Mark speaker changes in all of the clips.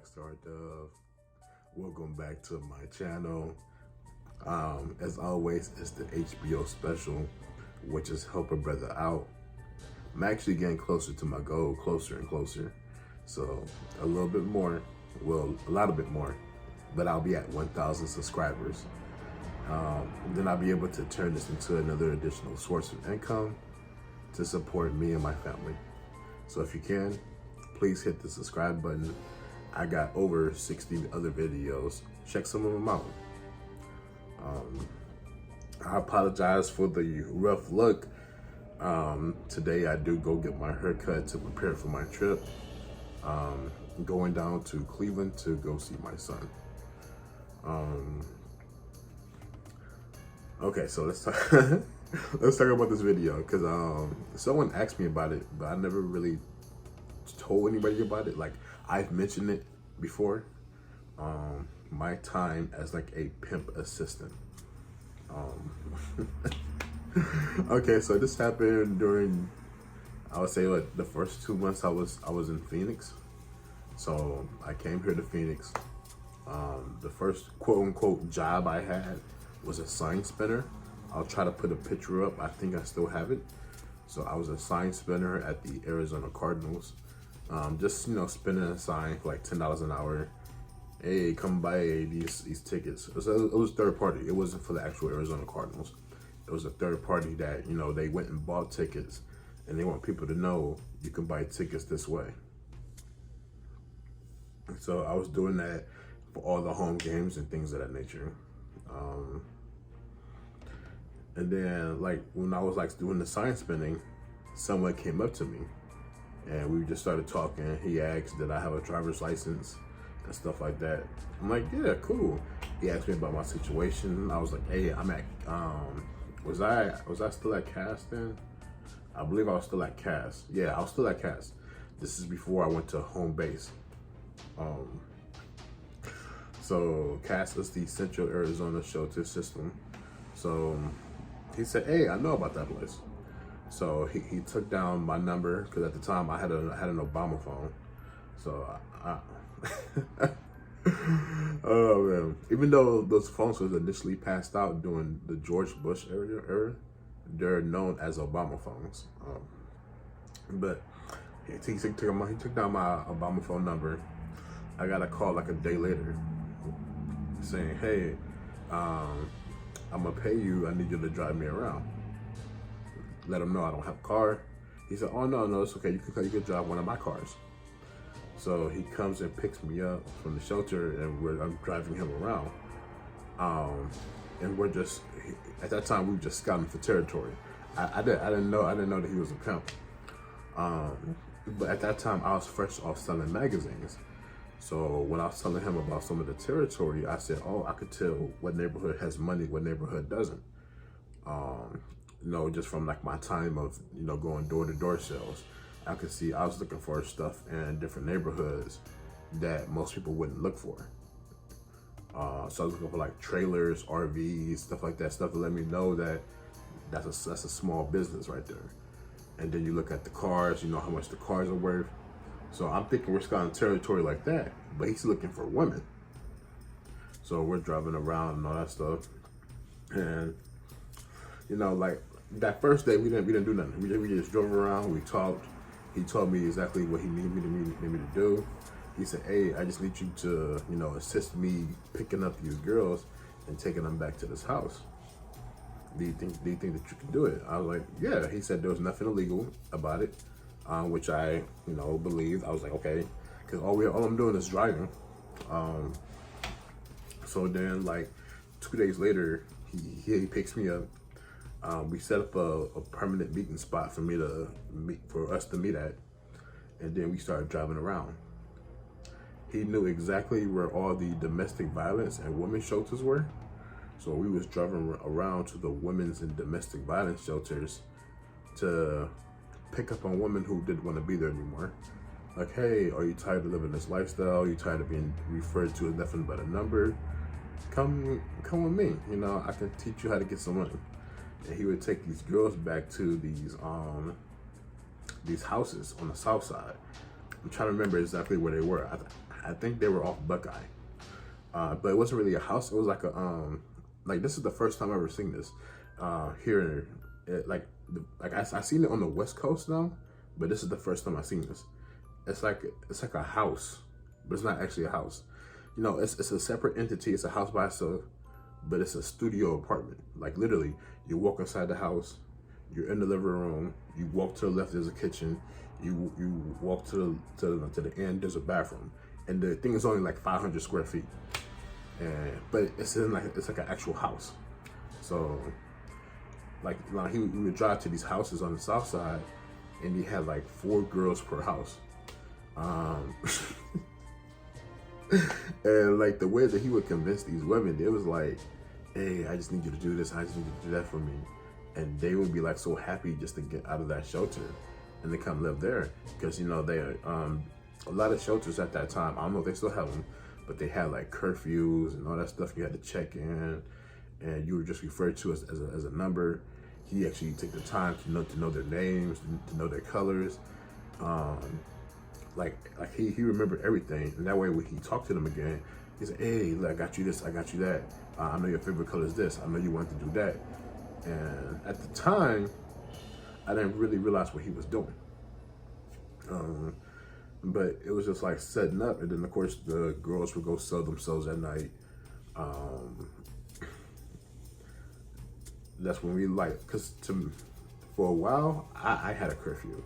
Speaker 1: start of. Welcome back to my channel. As always, it's the HBO special, which is Help a Brother Out. I'm actually getting closer to my goal, closer and closer. So a little bit more, well, a lot of bit more, but I'll be at 1,000 subscribers. Then I'll be able to turn this into another additional source of income to support me and my family. So if you can, please hit the subscribe button. I got over 60 other videos. Check some of them out. I apologize for the rough look. Today I do go get my hair cut to prepare for my trip. Going down to Cleveland to go see my son. Okay, so let's talk, let's talk about this video, because someone asked me about it, but I never really told anybody about it. Like, I've mentioned it before. My time as like a pimp assistant. Okay, so this happened during, I would say, like the first 2 months I was in Phoenix. So I came here to Phoenix. The first quote unquote job I had was a sign spinner. I'll try to put a picture up. I think I still have it. So I was a sign spinner at the Arizona Cardinals. Just, you know, spinning a sign for like $10 an hour. Hey, come buy these tickets. It was third party. It wasn't for the actual Arizona Cardinals. It was a third party that, you know, they went and bought tickets, and they want people to know you can buy tickets this way. So I was doing that for all the home games and things of that nature. And then, like, when I was like doing the sign spinning, someone came up to me and we just started talking. He asked, did I have a driver's license and stuff like that. I'm like, yeah, cool. He asked me about my situation. I was like, hey, I'm at, was I still at Cass then? I believe I was still at Cass. Yeah, I was still at Cass. This is before I went to home base. So Cass is the Central Arizona Shelter System. So he said, hey, I know about that place. So he took down my number, because at the time I had an Obama phone. So oh man, even though those phones was initially passed out during the George Bush era, they're known as Obama phones. But he took down my Obama phone number. I got a call like a day later saying, hey, I'm gonna pay you. I need you to drive me around. Let him know I don't have a car. He said, oh no, it's okay. You can drive one of my cars. So he comes and picks me up from the shelter, and I'm driving him around. And we're just, at that time we were just scouting for territory. I didn't know that he was a pimp. But at that time I was fresh off selling magazines. So when I was telling him about some of the territory, I said, oh, I could tell what neighborhood has money, what neighborhood doesn't. You know, just from like my time of, you know, going door to door sales, I could see I was looking for stuff in different neighborhoods that most people wouldn't look for. So I was looking for like trailers, RVs, stuff like that, stuff to let me know that that's a small business right there. And then you look at the cars, you know how much the cars are worth. So I'm thinking we're scouting territory like that, but he's looking for women. So we're driving around and all that stuff. And, you know, like that first day we didn't do nothing. We just drove around, we talked. He told me exactly what he needed me to do. He said, hey, I just need you to, you know, assist me picking up these girls and taking them back to this house. Do you think that you can do it? I was like, yeah. He said there was nothing illegal about it, which I, you know, believed. I was like, okay, because all I'm doing is driving. So then, like 2 days later, he picks me up. We set up a permanent meeting spot for us to meet at, and then we started driving around. He knew exactly where all the domestic violence and women's shelters were. So we was driving around to the women's and domestic violence shelters to pick up on women who didn't want to be there anymore. Like, hey, are you tired of living this lifestyle? Are you tired of being referred to as nothing but a number? Come with me. You know, I can teach you how to get some money. And he would take these girls back to these houses on the south side. I'm trying to remember exactly where they were. I think they were off Buckeye. But it wasn't really a house. It was like a like this is the first time I've ever seen this here. I seen it on the West Coast now, but this is the first time I've seen this. It's like a house, but it's not actually a house. You know, it's a separate entity. It's a house by itself, but it's a studio apartment. Like literally, you walk inside the house, you're in the living room. You walk to the left, there's a kitchen. You walk to the end, there's a bathroom, and the thing is only like 500 square feet. But it's like an actual house. So like he would drive to these houses on the south side, and he had like 4 girls per house. And like the way that he would convince these women, it was like, hey, I just need you to do this, I just need you to do that for me. And they would be like so happy just to get out of that shelter and they come live there. Because, you know, they a lot of shelters at that time, I don't know if they still have them, but they had like curfews and all that stuff. You had to check in, and you were just referred to as a number. He actually took the time to know their names, to know their colors. Like he remembered everything, and that way when he talked to them again, he said, hey, look, I got you this, I got you that. I know your favorite color is this. I know you wanted to do that. And at the time, I didn't really realize what he was doing. But it was just like setting up, and then of course the girls would go sell themselves at night. That's when we for a while I had a curfew.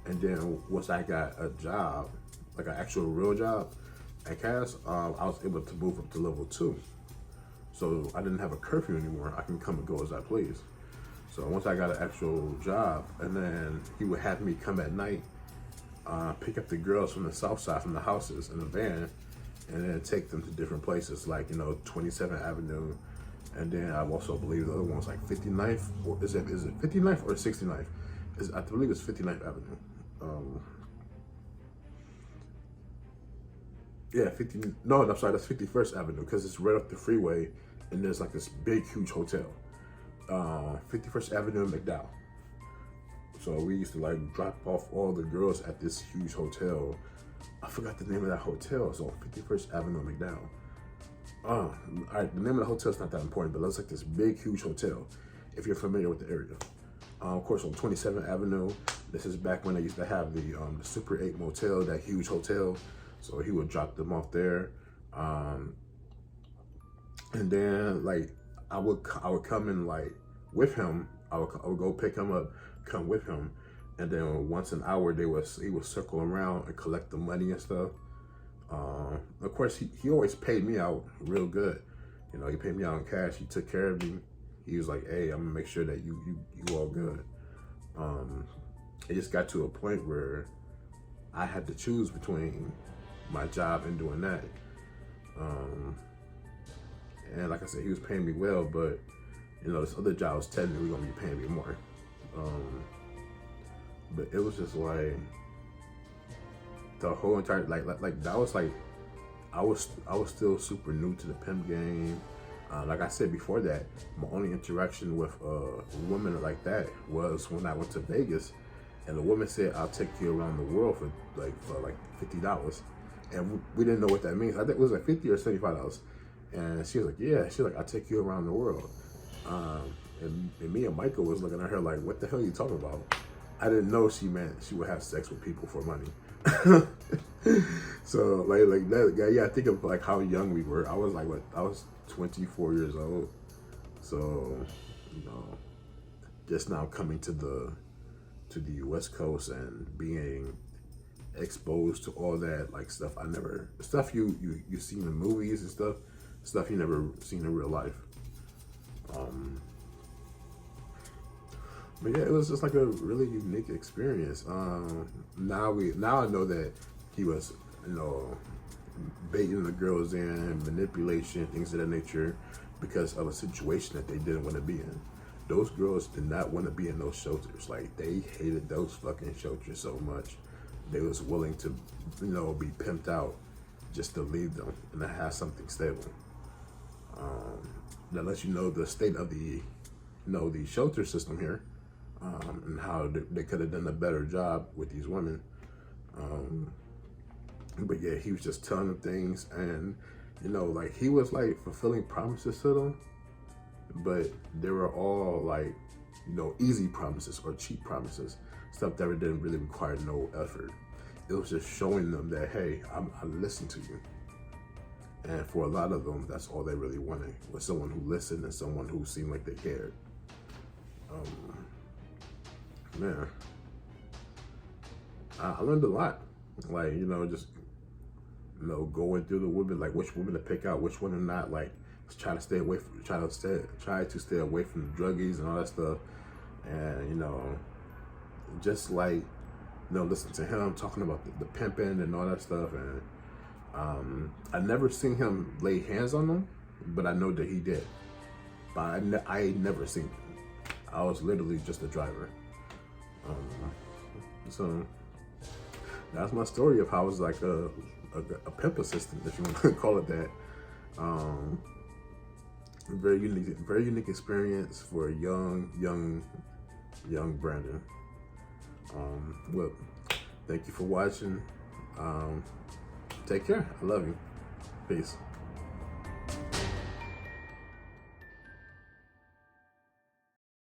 Speaker 1: And then once I got a job, like an actual real job at Cass, I was able to move up to level 2. So I didn't have a curfew anymore. I can come and go as I please. So once I got an actual job, and then he would have me come at night, pick up the girls from the south side, from the houses in the van, and then take them to different places, like, you know, 27th Avenue. And then I also believe the other one's like 59th, or is it 59th or 69th? I believe it's 59th Avenue. No, I'm sorry, that's 51st Avenue, because it's right up the freeway, and there's like this big, huge hotel. 51st Avenue in McDowell. So we used to like drop off all the girls at this huge hotel. I forgot the name of that hotel. It's on 51st Avenue in McDowell. All right, the name of the hotel is not that important, but it's like this big, huge hotel, if you're familiar with the area. Of course, on 27th Avenue, this is back when they used to have the Super 8 motel, that huge hotel. So he would drop them off there. And then like I would come in like with him. I would go pick him up, come with him, and then once an hour he would circle around and collect the money and stuff. Of course, he always paid me out real good. You know, he paid me out in cash. He took care of me. He was like, hey, I'm gonna make sure that you all good. It just got to a point where I had to choose between my job and doing that. And like I said, he was paying me well, but you know, this other job was technically gonna be paying me more. But it was just like the whole entire like that was like I was still super new to the pimp game. Like I said before that, my only interaction with a woman like that was when I went to Vegas, and the woman said, "I'll take you around the world for like $50," and we didn't know what that means. I think it was like $50 or $75, and she was like, "Yeah," she's like, "I'll take you around the world." And me and Michael was looking at her like, "What the hell are you talking about?" I didn't know she meant she would have sex with people for money. So like that, yeah. I think of like how young we were. I was like, what? I was 24 years old. So, you know, just now coming to the West Coast and being exposed to all that like stuff you see in movies and stuff you never seen in real life. But yeah, it was just like a really unique experience. Now I know that he was, you know, baiting the girls in, manipulation, things of that nature, because of a situation that they didn't want to be in. Those girls did not want to be in those shelters. Like, they hated those fucking shelters so much. They was willing to, you know, be pimped out just to leave them and to have something stable. That lets you know the state of the shelter system here, and how they could have done a better job with these women. But yeah, he was just telling them things, and you know, like he was like fulfilling promises to them, but they were all like, you know, easy promises or cheap promises, stuff that didn't really require no effort. It was just showing them that, hey, I listen to you. And for a lot of them, that's all they really wanted, was someone who listened and someone who seemed like they cared. Man, I learned a lot. Like, you know, just, you know, going through the women, like which women to pick out, which one to not. Like, try to stay away from, try to stay away from the druggies and all that stuff. And you know, just like, you know, listen to him talking about the pimping and all that stuff. And I never seen him lay hands on them, but I know that he did. But I never seen him. I was literally just a driver. So that's my story of how I was like a pimp assistant, if you want to call it that. Very unique experience for a young Brandon. Well, thank you for watching. Take care. I love you. Peace.